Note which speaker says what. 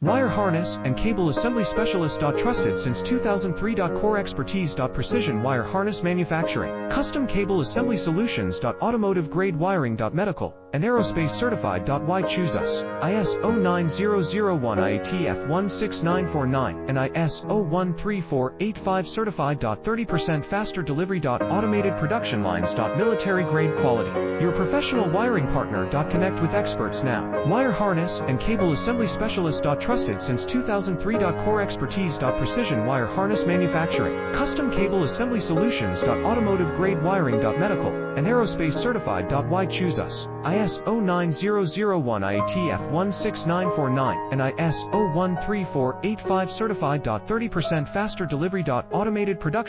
Speaker 1: Wire harness and cable assembly specialist. Trusted since 2003. Core expertise. Precision wire harness manufacturing. Custom cable assembly solutions. Automotive grade wiring. Medical and aerospace certified. Why choose us? ISO 9001 IATF 16949 and ISO 13485 certified. 30% faster delivery. Automated production lines. Military grade quality. Your professional wiring partner. Connect with experts now. Wire harness and cable assembly specialist. Trusted since 2003. Core expertise. Precision wire harness manufacturing. Custom cable assembly solutions. Automotive grade wiring. Medical and aerospace certified. Why choose us? ISO 9001 IATF 16949 and ISO 13485 certified. 30% faster delivery. Automated production